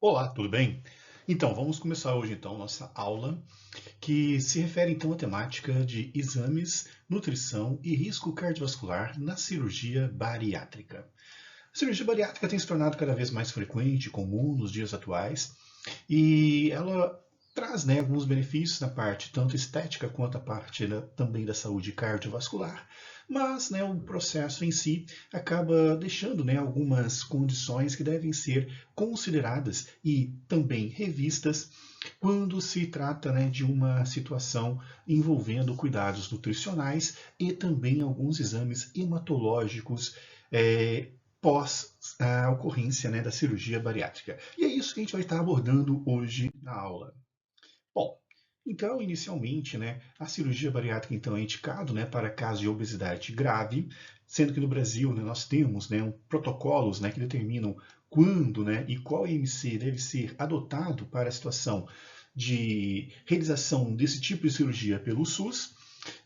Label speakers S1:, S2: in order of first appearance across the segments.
S1: Olá, tudo bem? Então, vamos começar hoje então nossa aula que se refere então à temática de exames, nutrição e risco cardiovascular na cirurgia bariátrica. A cirurgia bariátrica tem se tornado cada vez mais frequente e comum nos dias atuais e ela traz, alguns benefícios na parte tanto estética quanto a parte também da saúde cardiovascular, mas, o processo em si acaba deixando, algumas condições que devem ser consideradas e também revistas quando se trata, de uma situação envolvendo cuidados nutricionais e também alguns exames hematológicos pós a ocorrência, da cirurgia bariátrica. E é isso que a gente vai estar abordando hoje na aula. Bom, então, inicialmente, a cirurgia bariátrica então, é indicado, para casos de obesidade grave, sendo que no Brasil, nós temos, protocolos, que determinam quando, e qual IMC deve ser adotado para a situação de realização desse tipo de cirurgia pelo SUS,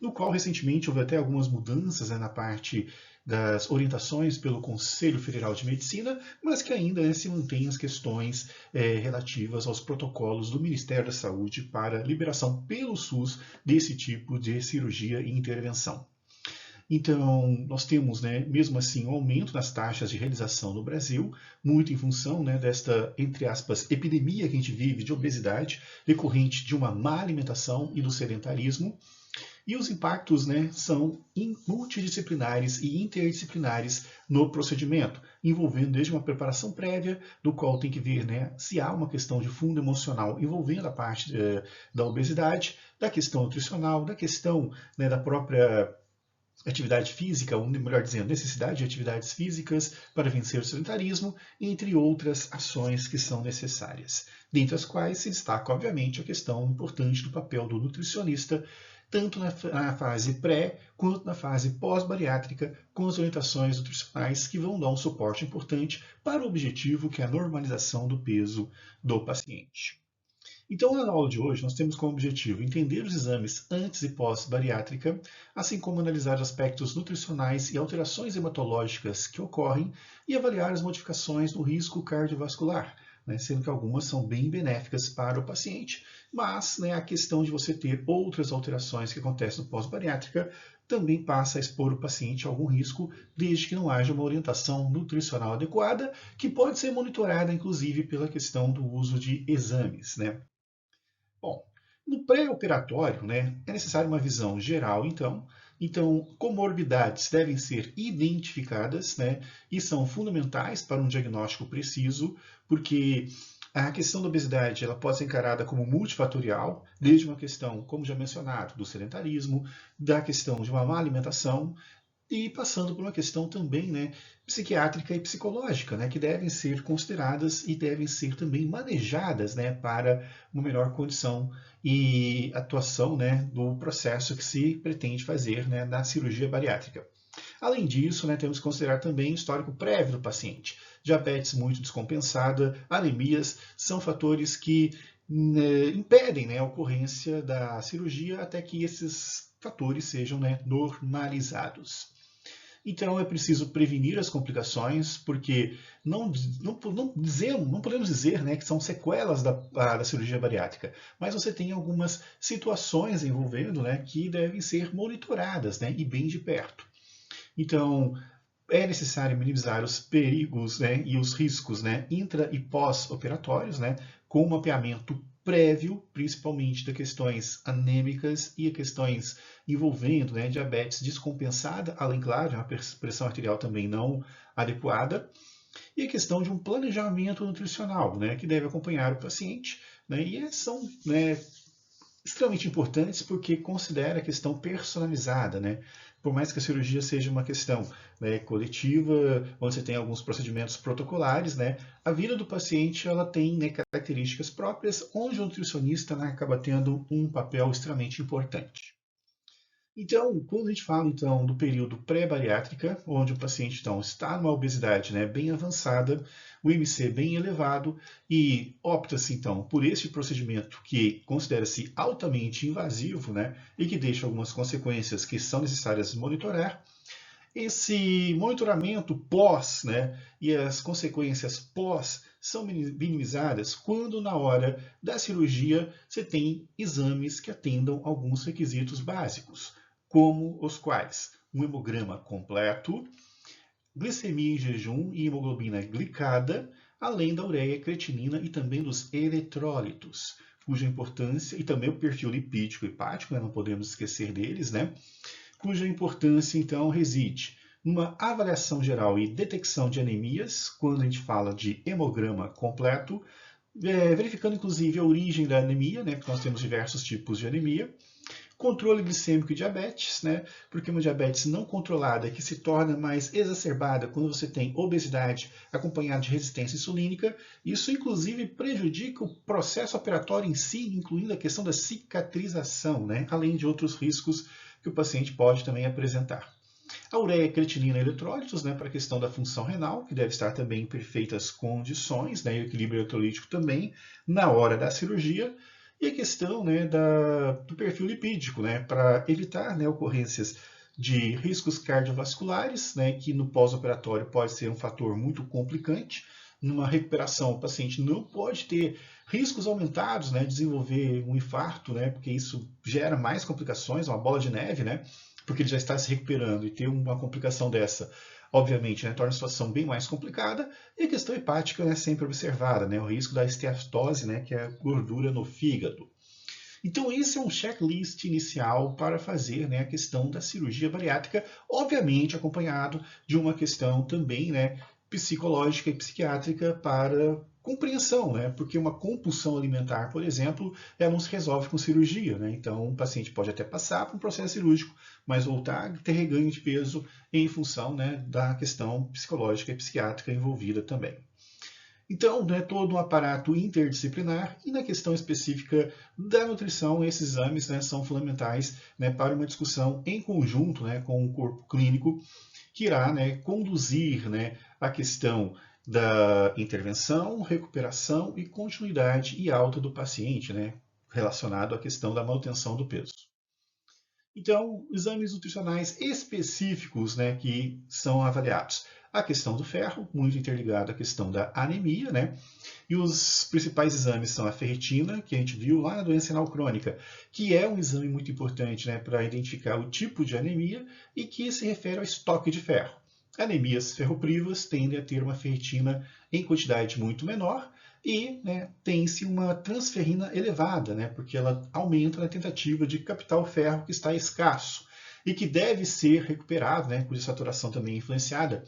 S1: no qual recentemente houve até algumas mudanças, na parte das orientações pelo Conselho Federal de Medicina, mas que ainda, se mantém as questões relativas aos protocolos do Ministério da Saúde para liberação pelo SUS desse tipo de cirurgia e intervenção. Então, nós temos, mesmo assim, um aumento nas taxas de realização no Brasil, muito em função, desta, entre aspas, epidemia que a gente vive de obesidade, decorrente de uma má alimentação e do sedentarismo. E os impactos, são multidisciplinares e interdisciplinares no procedimento, envolvendo desde uma preparação prévia, do qual tem que ver, se há uma questão de fundo emocional envolvendo a parte da obesidade, da questão nutricional, da questão, da própria atividade física, ou melhor dizendo, necessidade de atividades físicas para vencer o sedentarismo, entre outras ações que são necessárias, dentre as quais se destaca, obviamente, a questão importante do papel do nutricionista, tanto na fase pré quanto na fase pós-bariátrica, com as orientações nutricionais que vão dar um suporte importante para o objetivo que é a normalização do peso do paciente. Então, na aula de hoje, nós temos como objetivo entender os exames antes e pós-bariátrica, assim como analisar aspectos nutricionais e alterações hematológicas que ocorrem e avaliar as modificações no risco cardiovascular, sendo que algumas são bem benéficas para o paciente, mas a questão de você ter outras alterações que acontecem no pós-bariátrica também passa a expor o paciente a algum risco, desde que não haja uma orientação nutricional adequada, que pode ser monitorada, inclusive, pela questão do uso de exames. Bom, no pré-operatório, é necessária uma visão geral, então. Então, comorbidades devem ser identificadas, e são fundamentais para um diagnóstico preciso, porque a questão da obesidade ela pode ser encarada como multifatorial, desde uma questão, como já mencionado, do sedentarismo, da questão de uma má alimentação, e passando por uma questão também, psiquiátrica e psicológica, que devem ser consideradas e devem ser também manejadas, para uma melhor condição e atuação, do processo que se pretende fazer, na cirurgia bariátrica. Além disso, temos que considerar também o histórico prévio do paciente. Diabetes muito descompensada, anemias, são fatores que impedem, a ocorrência da cirurgia até que esses fatores sejam, normalizados. Então é preciso prevenir as complicações, porque não podemos dizer, que são sequelas da cirurgia bariátrica, mas você tem algumas situações envolvendo, que devem ser monitoradas, e bem de perto. Então, é necessário minimizar os perigos, e os riscos, intra e pós-operatórios, com um mapeamento prévio, principalmente de questões anêmicas e questões envolvendo, diabetes descompensada, além, claro, de uma pressão arterial também não adequada, e a questão de um planejamento nutricional, que deve acompanhar o paciente, e são, extremamente importantes porque considera a questão personalizada, Por mais que a cirurgia seja uma questão coletiva, onde você tem alguns procedimentos protocolares, a vida do paciente ela tem características próprias, onde o nutricionista acaba tendo um papel extremamente importante. Então, quando a gente fala então do período pré-bariátrica, onde o paciente então está numa obesidade bem avançada, o IMC bem elevado e opta-se então por este procedimento que considera-se altamente invasivo, e que deixa algumas consequências que são necessárias monitorar, Esse monitoramento pós, né, e as consequências pós são minimizadas quando na hora da cirurgia você tem exames que atendam alguns requisitos básicos, como os quais um hemograma completo, glicemia em jejum e hemoglobina glicada, além da ureia, creatinina e também dos eletrólitos, cuja importância, e também o perfil lipídico e hepático, né, não podemos esquecer deles, né, cuja importância, então, reside numa avaliação geral e detecção de anemias, quando a gente fala de hemograma completo, verificando, inclusive, a origem da anemia, né, porque nós temos diversos tipos de anemia, controle glicêmico e diabetes, né, porque uma diabetes não controlada que se torna mais exacerbada quando você tem obesidade acompanhada de resistência insulínica, isso, inclusive, prejudica o processo operatório em si, incluindo a questão da cicatrização, né, além de outros riscos que o paciente pode também apresentar. A ureia, creatinina e eletrólitos, né, para a questão da função renal, que deve estar também em perfeitas condições, né, e o equilíbrio eletrolítico também na hora da cirurgia, e a questão, né, do perfil lipídico, né, para evitar, né, ocorrências de riscos cardiovasculares, né, que no pós-operatório pode ser um fator muito complicante. Numa recuperação, o paciente não pode ter riscos aumentados, né, de desenvolver um infarto, né, porque isso gera mais complicações, uma bola de neve, né, porque ele já está se recuperando, e ter uma complicação dessa, obviamente, né, torna a situação bem mais complicada. E a questão hepática é sempre observada, né, o risco da esteatose, né, que é a gordura no fígado. Então, esse é um checklist inicial para fazer, né, a questão da cirurgia bariátrica, obviamente acompanhado de uma questão também, né, psicológica e psiquiátrica para compreensão, né? Porque uma compulsão alimentar, por exemplo, ela não se resolve com cirurgia, né? Então, o paciente pode até passar por um processo cirúrgico, mas voltar a ter reganho de peso em função, né, da questão psicológica e psiquiátrica envolvida também. Então, né, todo um aparato interdisciplinar, e na questão específica da nutrição, esses exames, né, são fundamentais, né, para uma discussão em conjunto, né, com o corpo clínico, que irá, né, conduzir, né, a questão da intervenção, recuperação e continuidade e alta do paciente, né, relacionado à questão da manutenção do peso. Então, exames nutricionais específicos, né, que são avaliados. A questão do ferro, muito interligado à questão da anemia, né? E os principais exames são a ferritina, que a gente viu lá na doença renal crônica, que é um exame muito importante, né, para identificar o tipo de anemia e que se refere ao estoque de ferro. Anemias ferroprivas tendem a ter uma ferritina em quantidade muito menor, e, né, tem-se uma transferrina elevada, né, porque ela aumenta na tentativa de captar o ferro que está escasso e que deve ser recuperado, né, cuja saturação também é influenciada,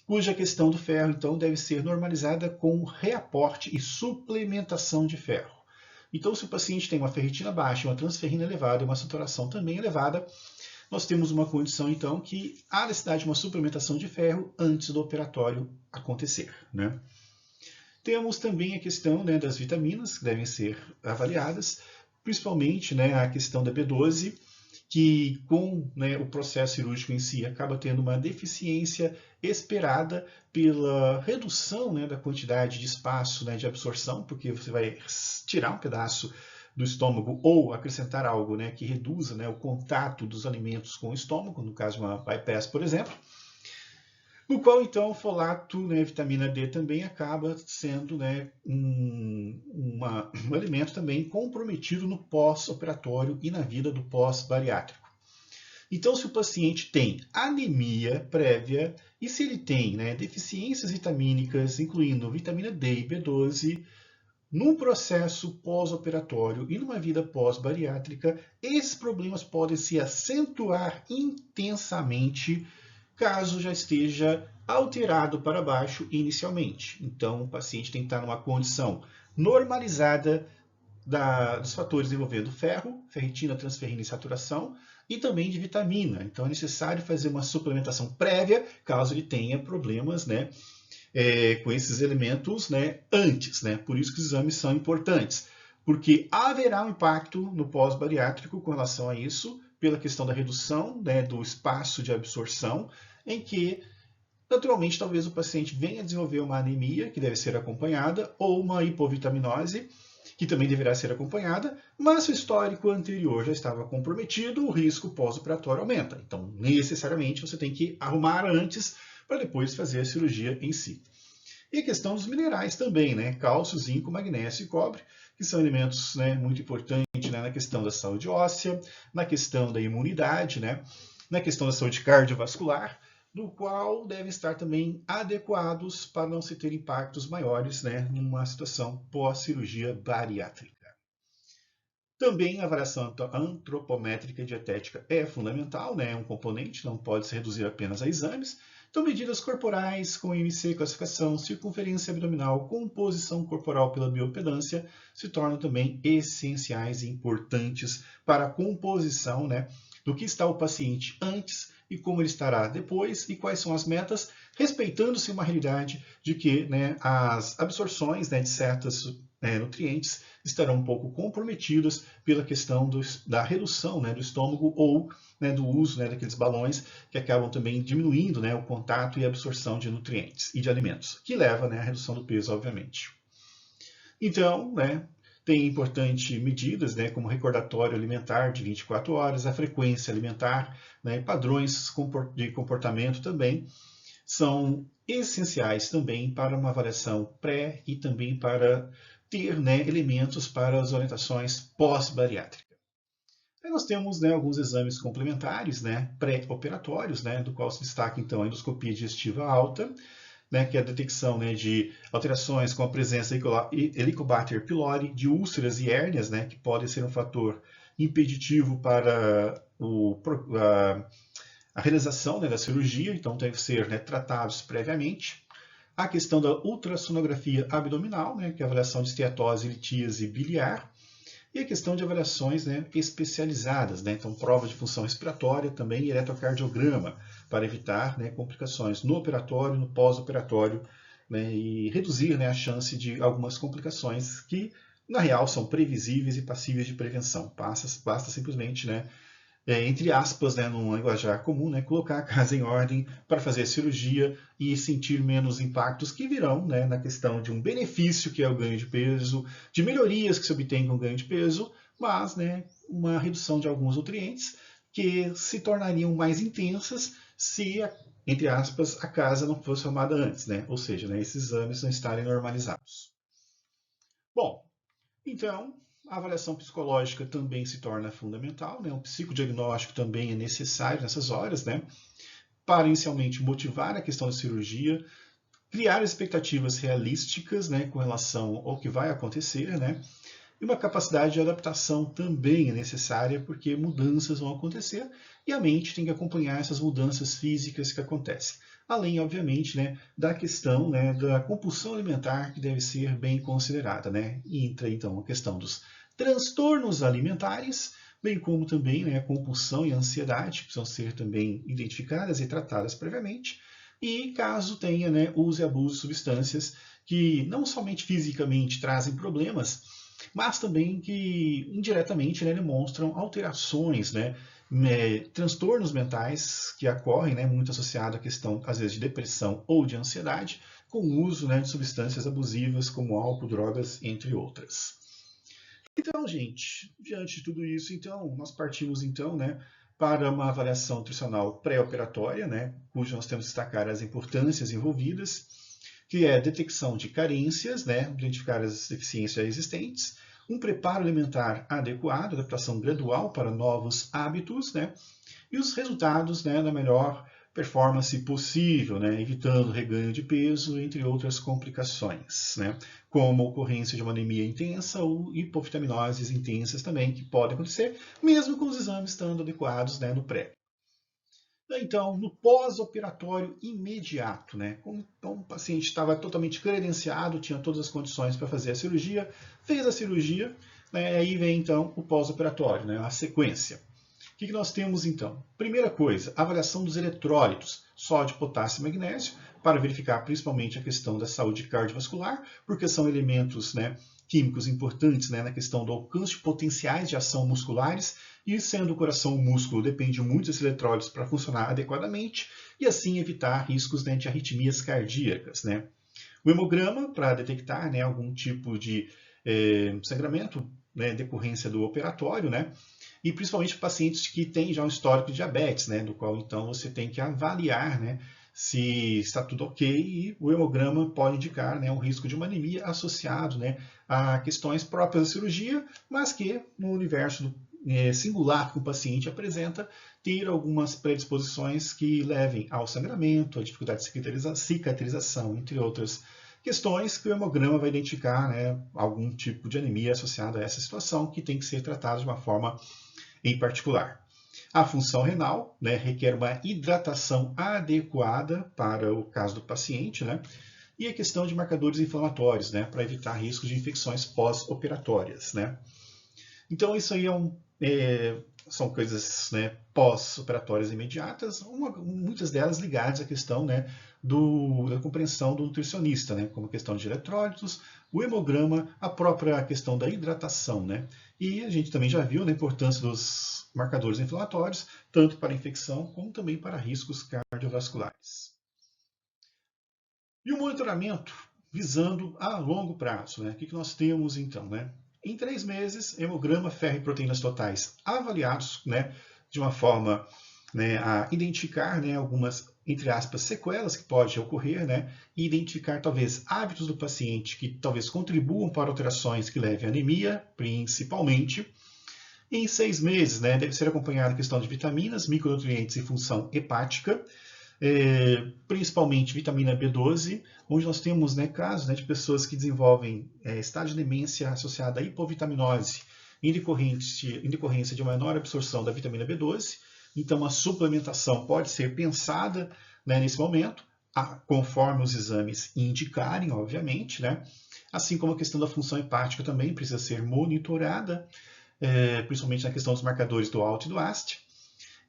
S1: cuja questão do ferro, então, deve ser normalizada com reaporte e suplementação de ferro. Então, se o paciente tem uma ferritina baixa, uma transferrina elevada e uma saturação também elevada, nós temos uma condição, então, que há necessidade de uma suplementação de ferro antes do operatório acontecer, né? Temos também a questão, né, das vitaminas, que devem ser avaliadas, principalmente, né, a questão da B12, que com, né, o processo cirúrgico em si acaba tendo uma deficiência esperada pela redução, né, da quantidade de espaço, né, de absorção, porque você vai tirar um pedaço do estômago ou acrescentar algo, né, que reduza, né, o contato dos alimentos com o estômago, no caso de uma bypass, por exemplo. No qual, então, o folato, né, vitamina D também acaba sendo, né, um alimento também comprometido no pós-operatório e na vida do pós-bariátrico. Então, se o paciente tem anemia prévia e se ele tem, né, deficiências vitamínicas, incluindo vitamina D e B12, num processo pós-operatório e numa vida pós-bariátrica, esses problemas podem se acentuar intensamente caso já esteja alterado para baixo inicialmente. Então, o paciente tem que estar numa condição normalizada dos fatores envolvendo ferro, ferritina, transferrina e saturação, e também de vitamina. Então, é necessário fazer uma suplementação prévia, caso ele tenha problemas, né, com esses elementos, né, antes, né? Por isso que os exames são importantes, porque haverá um impacto no pós-bariátrico com relação a isso, pela questão da redução, né, do espaço de absorção, em que, naturalmente, talvez o paciente venha a desenvolver uma anemia, que deve ser acompanhada, ou uma hipovitaminose, que também deverá ser acompanhada, mas se o histórico anterior já estava comprometido, o risco pós-operatório aumenta. Então, necessariamente, você tem que arrumar antes para depois fazer a cirurgia em si. E a questão dos minerais também, né? Cálcio, zinco, magnésio e cobre, que são elementos, né, muito importantes, né, na questão da saúde óssea, na questão da imunidade, né, na questão da saúde cardiovascular, do qual devem estar também adequados para não se ter impactos maiores, né, numa situação pós-cirurgia bariátrica. Também a avaliação antropométrica e dietética é fundamental, né? É um componente, não pode se reduzir apenas a exames. Então, medidas corporais com IMC, classificação, circunferência abdominal, composição corporal pela biopedância se tornam também essenciais e importantes para a composição, né, do que está o paciente antes e como ele estará depois e quais são as metas, respeitando-se uma realidade de que, né, as absorções, né, de certos nutrientes estarão um pouco comprometidas pela questão da redução, né, do estômago ou, né, do uso, né, daqueles balões que acabam também diminuindo, né, o contato e a absorção de nutrientes e de alimentos, que leva, né, à redução do peso, obviamente. Então, né, tem importantes medidas, né, como recordatório alimentar de 24 horas, a frequência alimentar, né, padrões de comportamento também são essenciais também para uma avaliação pré e também para ter, né, elementos para as orientações pós-bariátrica. Aí nós temos, né, alguns exames complementares, né, pré-operatórios, né, do qual se destaca então a endoscopia digestiva alta, né, que é a detecção, né, de alterações com a presença Helicobacter pylori, de úlceras e hérnias, né, que podem ser um fator impeditivo para a realização, né, da cirurgia, então devem ser, né, tratados previamente. A questão da ultrassonografia abdominal, né, que é a avaliação de esteatose, litíase biliar, e a questão de avaliações, né, especializadas, né, então prova de função respiratória também e eletrocardiograma, para evitar, né, complicações no operatório, no pós-operatório, né, e reduzir, né, a chance de algumas complicações que, na real, são previsíveis e passíveis de prevenção. Basta simplesmente, né, entre aspas, né, num linguajar comum, né, colocar a casa em ordem para fazer a cirurgia e sentir menos impactos que virão, né, na questão de um benefício que é o ganho de peso, de melhorias que se obtém com o ganho de peso, mas, né, uma redução de alguns nutrientes que se tornariam mais intensas se, entre aspas, a casa não fosse arrumada antes, né? Ou seja, né, esses exames não estarem normalizados. Bom, então, a avaliação psicológica também se torna fundamental, né? Um psicodiagnóstico também é necessário nessas horas, né? Para inicialmente motivar a questão da cirurgia, criar expectativas realísticas, né, com relação ao que vai acontecer, né? E uma capacidade de adaptação também é necessária, porque mudanças vão acontecer e a mente tem que acompanhar essas mudanças físicas que acontecem. Além, obviamente, né, da questão, né, da compulsão alimentar, que deve ser bem considerada, né? E entra, então, a questão dos transtornos alimentares, bem como também, né, a compulsão e a ansiedade, que precisam ser também identificadas e tratadas previamente. E caso tenha, né, uso e abuso de substâncias que não somente fisicamente trazem problemas, mas também que indiretamente, né, demonstram alterações, né, transtornos mentais que ocorrem, né, muito associado à questão, às vezes, de depressão ou de ansiedade, com o uso, né, de substâncias abusivas como álcool, drogas, entre outras. Então, gente, diante de tudo isso, então, nós partimos, então, né, para uma avaliação nutricional pré-operatória, né, cujo nós temos que destacar as importâncias envolvidas, que é a detecção de carências, né, identificar as deficiências existentes, um preparo alimentar adequado, adaptação gradual para novos hábitos, né, e os resultados, né, da melhor performance possível, né, evitando reganho de peso, entre outras complicações, né, como a ocorrência de uma anemia intensa ou hipovitaminoses intensas também, que podem acontecer, mesmo com os exames estando adequados, né, no pré. Então, no pós-operatório imediato, né? Então, o paciente estava totalmente credenciado, tinha todas as condições para fazer a cirurgia, fez a cirurgia, né? Aí vem então o pós-operatório, né? A sequência. O que nós temos então? Primeira coisa, avaliação dos eletrólitos, sódio, potássio e magnésio, para verificar principalmente a questão da saúde cardiovascular, porque são elementos, né, químicos importantes, né, na questão do alcance de potenciais de ação musculares, e sendo o coração um músculo, depende muito desses eletrólitos para funcionar adequadamente, e assim evitar riscos, né, de arritmias cardíacas, né. O hemograma, para detectar, né, algum tipo de sangramento, né, decorrência do operatório, né? E principalmente pacientes que têm já um histórico de diabetes, né? Do qual então você tem que avaliar, né? Se está tudo ok, e o hemograma pode indicar, né, um risco de uma anemia associado, né, a questões próprias da cirurgia, mas que no universo singular que o paciente apresenta, ter algumas predisposições que levem ao sangramento, à dificuldade de cicatrização, entre outras questões que o hemograma vai identificar, né, algum tipo de anemia associada a essa situação que tem que ser tratada de uma forma em particular. A função renal, né, requer uma hidratação adequada para o caso do paciente, né, e a questão de marcadores inflamatórios, né, para evitar riscos de infecções pós-operatórias, né. Então isso aí são coisas, né, pós-operatórias imediatas, muitas delas ligadas à questão, né, da compreensão do nutricionista, né, como a questão de eletrólitos, o hemograma, a própria questão da hidratação, né. E a gente também já viu, né, a importância dos marcadores inflamatórios, tanto para infecção como também para riscos cardiovasculares. E o monitoramento visando a longo prazo, né? O que nós temos então, né? Em 3 meses, hemograma, ferro e proteínas totais avaliados, né, de uma forma, né, a identificar, né, algumas, entre aspas, sequelas que podem ocorrer, né, e identificar talvez hábitos do paciente que talvez contribuam para alterações que levem à anemia, principalmente. Em 6 meses, né, deve ser acompanhado a questão de vitaminas, micronutrientes e função hepática, principalmente vitamina B12, onde nós temos, né, casos, né, de pessoas que desenvolvem estado de demência associada à hipovitaminose em decorrência de uma menor absorção da vitamina B12. Então, a suplementação pode ser pensada, né, nesse momento, conforme os exames indicarem, obviamente, né? Assim como a questão da função hepática também precisa ser monitorada, principalmente na questão dos marcadores do ALT e do AST.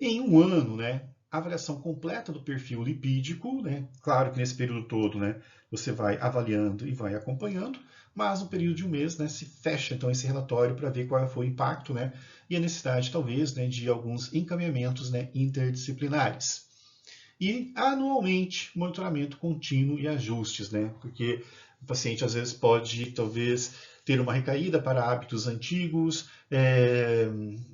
S1: Em um ano, né, a avaliação completa do perfil lipídico, né? Claro que nesse período todo, né, você vai avaliando e vai acompanhando, mas no período de um mês, né, se fecha então esse relatório para ver qual foi o impacto, né, e a necessidade talvez, né, de alguns encaminhamentos, né, interdisciplinares. E anualmente monitoramento contínuo e ajustes, né, porque o paciente às vezes pode talvez ter uma recaída para hábitos antigos,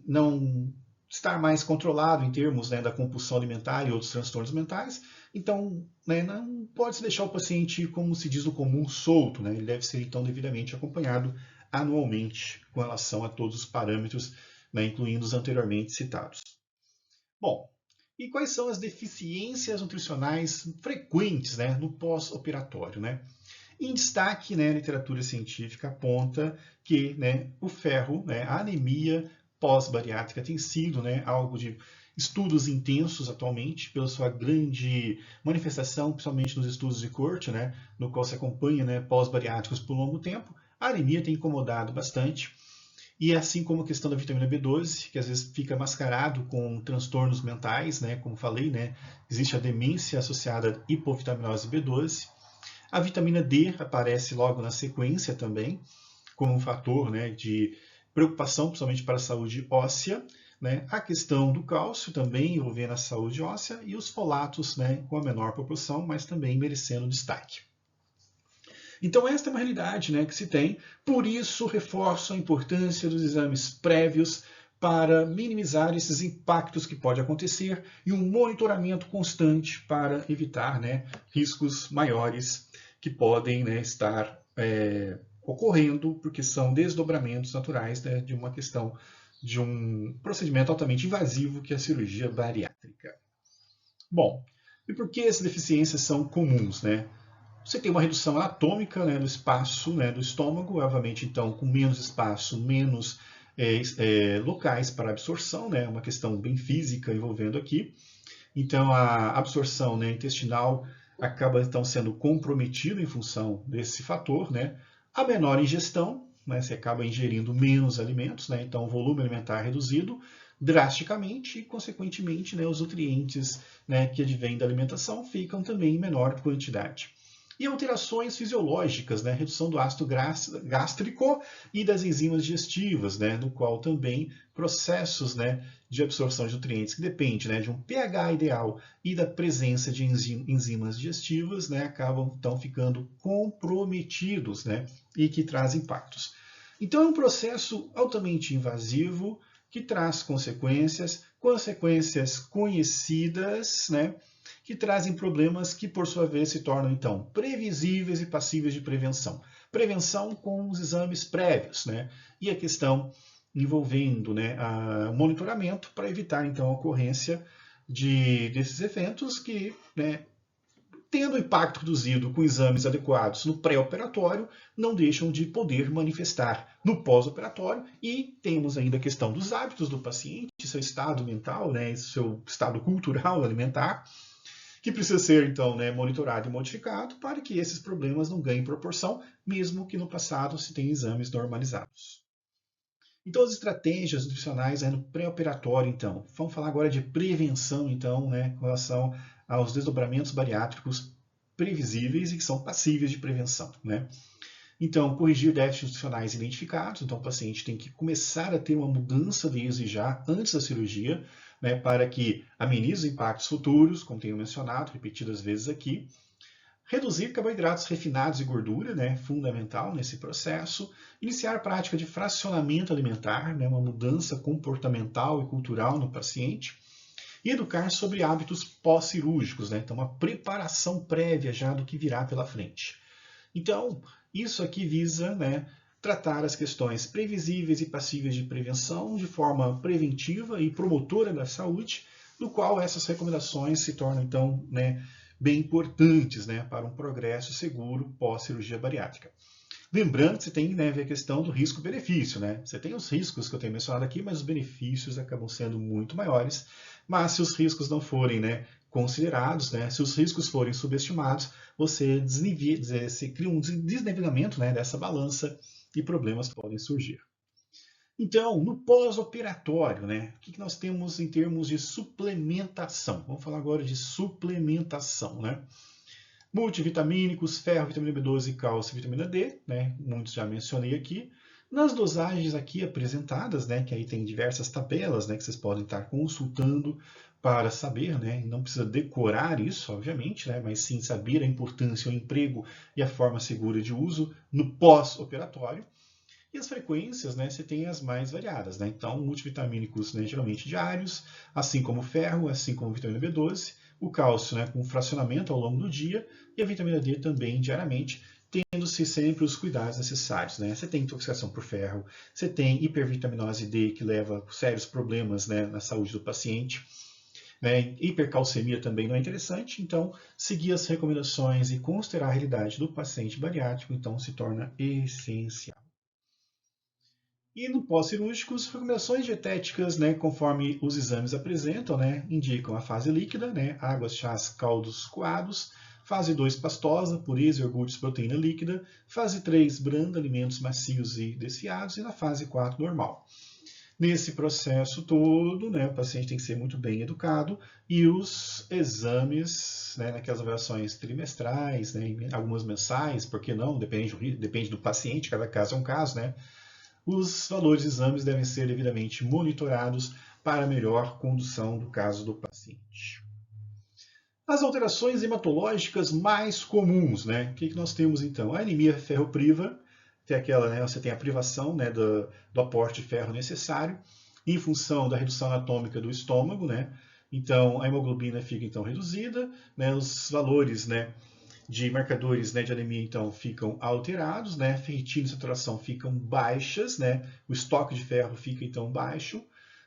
S1: não estar mais controlado em termos, né, da compulsão alimentar e outros transtornos mentais. Então, né, não pode se deixar o paciente, como se diz no comum, solto, né? Ele deve ser então devidamente acompanhado anualmente com relação a todos os parâmetros, né, incluindo os anteriormente citados. Bom, e quais são as deficiências nutricionais frequentes, né, no pós-operatório, né? Em destaque, né, a literatura científica aponta que, né, o ferro, né, a anemia pós-bariátrica tem sido, né, algo de estudos intensos atualmente, pela sua grande manifestação, principalmente nos estudos de corte, né, no qual se acompanha, né, pós-bariátricos por longo tempo. A anemia tem incomodado bastante, e assim como a questão da vitamina B12, que às vezes fica mascarado com transtornos mentais, né, como falei, né, existe a demência associada à hipovitaminose B12. A vitamina D aparece logo na sequência também, como um fator, né, de preocupação, principalmente para a saúde óssea, né? A questão do cálcio também envolvendo a saúde óssea e os folatos, né, com a menor proporção, mas também merecendo destaque. Então esta é uma realidade, né, que se tem, por isso reforço a importância dos exames prévios para minimizar esses impactos que podem acontecer e um monitoramento constante para evitar, né, riscos maiores que podem, né, estar ocorrendo, porque são desdobramentos naturais, né, de uma questão de um procedimento altamente invasivo que é a cirurgia bariátrica. Bom, e por que essas deficiências são comuns, né? Você tem uma redução anatômica, né, do espaço, né, do estômago, obviamente, então, com menos espaço, menos locais para absorção, né, uma questão bem física envolvendo aqui. Então, a absorção, né, intestinal acaba, então, sendo comprometida em função desse fator, né. A menor ingestão, né, você acaba ingerindo menos alimentos, né, então o volume alimentar é reduzido drasticamente e, consequentemente, né, os nutrientes, né, que advêm da alimentação ficam também em menor quantidade. E alterações fisiológicas, né, redução do ácido gástrico e das enzimas digestivas, né, no qual também processos, né, de absorção de nutrientes que depende, né, de um pH ideal e da presença de enzimas digestivas, né, acabam então ficando comprometidos, né, e que trazem impactos. Então é um processo altamente invasivo que traz consequências conhecidas, né, que trazem problemas que, por sua vez, se tornam, então, previsíveis e passíveis de prevenção. Prevenção com os exames prévios, né, e a questão envolvendo, né, o monitoramento para evitar, então, a ocorrência desses eventos que, né, tendo o impacto reduzido com exames adequados no pré-operatório, não deixam de poder manifestar no pós-operatório. E temos ainda a questão dos hábitos do paciente, seu estado mental, né, seu estado cultural alimentar, que precisa ser, então, né, monitorado e modificado para que esses problemas não ganhem proporção, mesmo que no passado se tenha exames normalizados. Então, as estratégias nutricionais no pré-operatório, então. Vamos falar agora de prevenção, então, né, com relação aos desdobramentos bariátricos previsíveis e que são passíveis de prevenção, né? Então, corrigir déficits nutricionais identificados. Então, o paciente tem que começar a ter uma mudança desde já, antes da cirurgia, né, para que amenize os impactos futuros, como tenho mencionado repetidas vezes aqui. Reduzir carboidratos refinados e gordura, né, fundamental nesse processo. Iniciar a prática de fracionamento alimentar, né, uma mudança comportamental e cultural no paciente. E educar sobre hábitos pós-cirúrgicos, né, então uma preparação prévia já do que virá pela frente. Então, isso aqui visa, né, tratar as questões previsíveis e passíveis de prevenção de forma preventiva e promotora da saúde, no qual essas recomendações se tornam, então, né, bem importantes, né, para um progresso seguro pós-cirurgia bariátrica. Lembrando que você tem, né, a questão do risco-benefício, né? Você tem os riscos que eu tenho mencionado aqui, mas os benefícios acabam sendo muito maiores. Mas se os riscos não forem, né, considerados, né, se os riscos forem subestimados, você cria um desnivelamento, né, dessa balança e problemas podem surgir. Então, no pós-operatório, né, o que nós temos em termos de suplementação? Vamos falar agora de suplementação, né? Multivitamínicos, ferro, vitamina B12, cálcio e vitamina D, né? Muitos já mencionei aqui. Nas dosagens aqui apresentadas, né, que aí tem diversas tabelas, né, que vocês podem estar consultando para saber, né, não precisa decorar isso, obviamente, né, mas sim saber a importância, o emprego e a forma segura de uso no pós-operatório. E as frequências, né, você tem as mais variadas, né? Então, multivitamínicos, né, geralmente diários, assim como o ferro, assim como a vitamina B12, o cálcio, né, com fracionamento ao longo do dia, e a vitamina D também diariamente, tendo-se sempre os cuidados necessários, né? Você tem intoxicação por ferro, você tem hipervitaminose D, que leva a sérios problemas, né, na saúde do paciente. Né? Hipercalcemia também não é interessante, então seguir as recomendações e considerar a realidade do paciente bariátrico, então se torna essencial. E no pós-cirúrgico, as recomendações dietéticas, né, conforme os exames apresentam, né, indicam a fase líquida, né, águas, chás, caldos, coados. Fase 2, pastosa, pureza, iogurtes, proteína líquida. Fase 3, branda, alimentos macios e desfiados. E na fase 4, normal. Nesse processo todo, né, o paciente tem que ser muito bem educado e os exames, né, naquelas avaliações trimestrais, né, algumas mensais, por que não? Depende do paciente, cada caso é um caso, né? Os valores de exames devem ser devidamente monitorados para melhor condução do caso do paciente. As alterações hematológicas mais comuns, né? O que nós temos então? A anemia ferropriva, que é aquela, né, você tem a privação, né, do aporte de ferro necessário, em função da redução anatômica do estômago, né? Então, a hemoglobina fica então reduzida, né? Os valores, né, de marcadores, né, de anemia, então, ficam alterados, né? Ferritina e saturação ficam baixas, né? O estoque de ferro fica, então, baixo.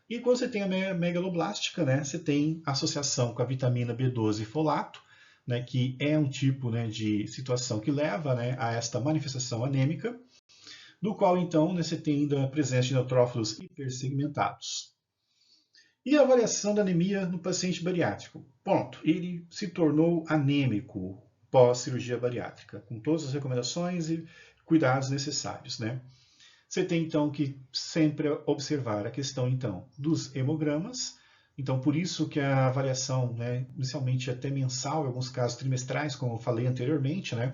S1: E quando você tem a megaloblástica, né, você tem associação com a vitamina B12 e folato, né, que é um tipo, né, de situação que leva, né, a esta manifestação anêmica, do qual, então, né, você tem ainda a presença de neutrófilos hipersegmentados. E a avaliação da anemia no paciente bariátrico? Ponto. Ele se tornou anêmico pós-cirurgia bariátrica, com todas as recomendações e cuidados necessários, né? Você tem, então, que sempre observar a questão, então, dos hemogramas. Então, por isso que a avaliação, né, inicialmente até mensal, em alguns casos trimestrais, como eu falei anteriormente, né?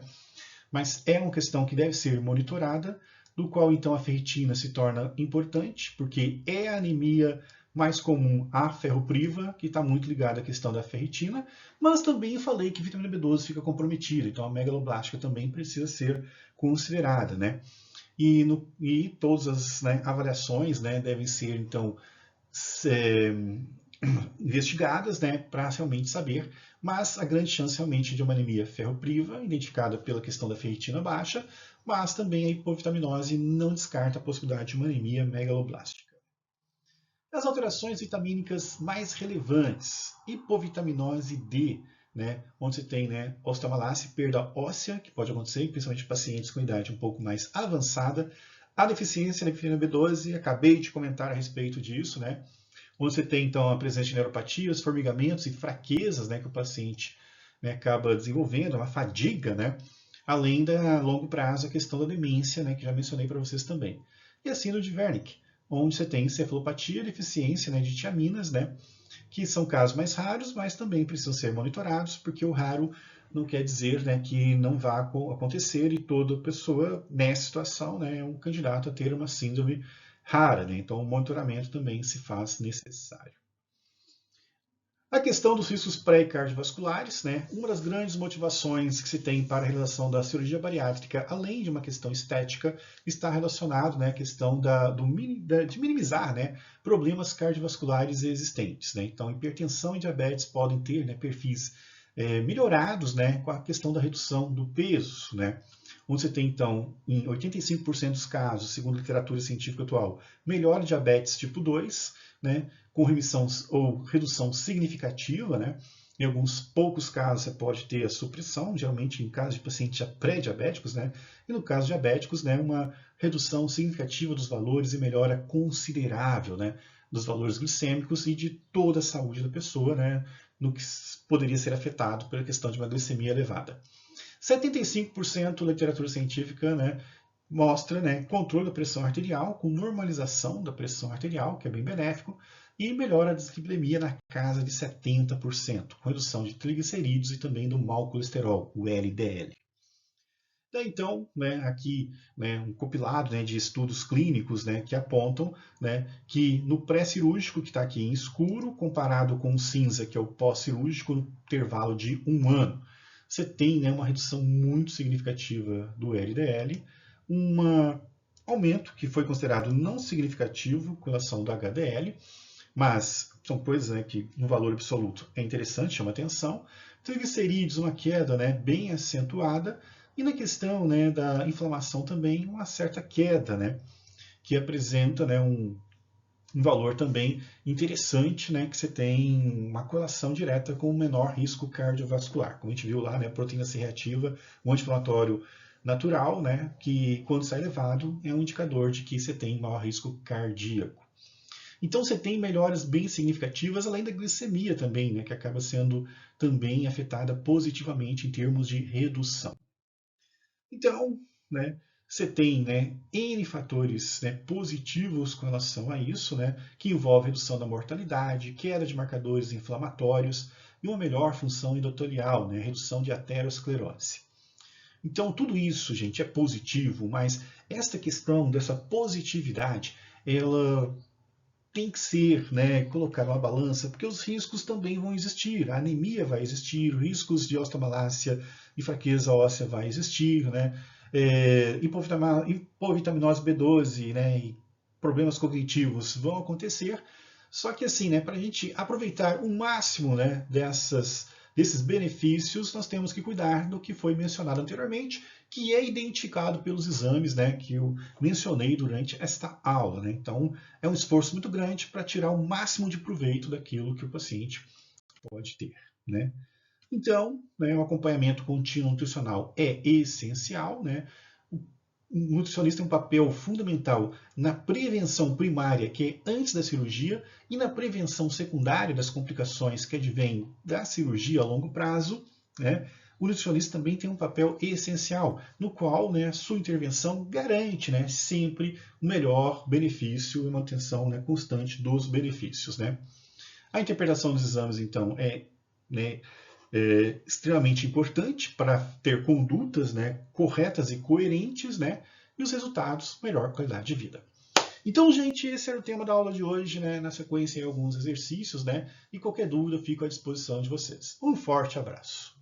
S1: Mas é uma questão que deve ser monitorada, do qual, então, a ferritina se torna importante, porque é a anemia mais comum a ferropriva, que está muito ligada à questão da ferritina, mas também eu falei que a vitamina B12 fica comprometida, então a megaloblástica também precisa ser considerada, né? e todas as, né, avaliações, né, devem ser, então, investigadas, né, para realmente saber, mas a grande chance realmente de uma anemia ferropriva, identificada pela questão da ferritina baixa, mas também a hipovitaminose não descarta a possibilidade de uma anemia megaloblástica. As alterações vitamínicas mais relevantes, hipovitaminose D, né, onde você tem, né, osteomalácia, perda óssea, que pode acontecer, principalmente em pacientes com idade um pouco mais avançada, a deficiência da vitamina B12, acabei de comentar a respeito disso, né, onde você tem, então, a presença de neuropatias, formigamentos e fraquezas, né, que o paciente, né, acaba desenvolvendo, uma fadiga, né, além da, a longo prazo, a questão da demência, né, que já mencionei para vocês também. E a síndrome de Wernicke, onde você tem encefalopatia, deficiência, né, de tiaminas, né, que são casos mais raros, mas também precisam ser monitorados, porque o raro não quer dizer, né, que não vá acontecer e toda pessoa nessa situação, né, é um candidato a ter uma síndrome rara, né? Então o monitoramento também se faz necessário. A questão dos riscos pré-cardiovasculares, né? Uma das grandes motivações que se tem para a realização da cirurgia bariátrica, além de uma questão estética, está relacionado, né, à questão de minimizar, né, problemas cardiovasculares existentes, né? Então, hipertensão e diabetes podem ter, né, perfis melhorados, né, com a questão da redução do peso, né? Onde você tem, então, em 85% dos casos, segundo a literatura científica atual, melhora diabetes tipo 2, né, com remissão ou redução significativa, né? Em alguns poucos casos você pode ter a supressão, geralmente em casos de pacientes já pré-diabéticos, né? E no caso de diabéticos, né, uma redução significativa dos valores e melhora considerável, né, dos valores glicêmicos e de toda a saúde da pessoa, né, no que poderia ser afetado pela questão de uma glicemia elevada. 75% da literatura científica, né, mostra, né, controle da pressão arterial, com normalização da pressão arterial, que é bem benéfico, e melhora a dislipidemia na casa de 70%, com redução de triglicerídeos e também do mau colesterol, o LDL. Daí, então, né, aqui, né, um compilado, né, de estudos clínicos, né, que apontam, né, que no pré-cirúrgico, que está aqui em escuro, comparado com o cinza, que é o pós-cirúrgico, no intervalo de 1 ano, você tem, né, uma redução muito significativa do LDL, um aumento que foi considerado não significativo com relação do HDL, mas são coisas, né, que no valor absoluto é interessante, chama atenção. Triglicerídeos, uma queda, né, bem acentuada, e na questão, né, da inflamação também uma certa queda, né, que apresenta, né, um valor também interessante, né, que você tem uma correlação direta com o menor risco cardiovascular. Como a gente viu lá, né, proteína C reativa, um anti-inflamatório natural, né, que quando está elevado é um indicador de que você tem maior risco cardíaco. Então você tem melhoras bem significativas, além da glicemia também, né, que acaba sendo também afetada positivamente em termos de redução. Então, né, você tem, né, N fatores, né, positivos com relação a isso, né, que envolve redução da mortalidade, queda de marcadores inflamatórios e uma melhor função endotelial, né, redução de aterosclerose. Então, tudo isso, gente, é positivo, mas esta questão dessa positividade, ela tem que ser, né, colocada numa balança, porque os riscos também vão existir. A anemia vai existir, riscos de osteomalácia e fraqueza óssea vai existir, né? Hipovitaminose B12, né, e problemas cognitivos vão acontecer. Só que assim, né, para a gente aproveitar o máximo, né, desses benefícios, nós temos que cuidar do que foi mencionado anteriormente, que é identificado pelos exames, né, que eu mencionei durante esta aula, né? Então, é um esforço muito grande para tirar o máximo de proveito daquilo que o paciente pode ter, né? Então, né, o acompanhamento contínuo nutricional é essencial, né? O nutricionista tem um papel fundamental na prevenção primária, que é antes da cirurgia, e na prevenção secundária das complicações que advêm da cirurgia a longo prazo, né? O nutricionista também tem um papel essencial, no qual, né, sua intervenção garante, né, sempre o melhor benefício e manutenção, né, constante dos benefícios, né? A interpretação dos exames, então, né, extremamente importante para ter condutas, né, corretas e coerentes, né, e os resultados, melhor qualidade de vida. Então, gente, esse era o tema da aula de hoje, né, na sequência alguns exercícios, né, e qualquer dúvida eu fico à disposição de vocês. Um forte abraço.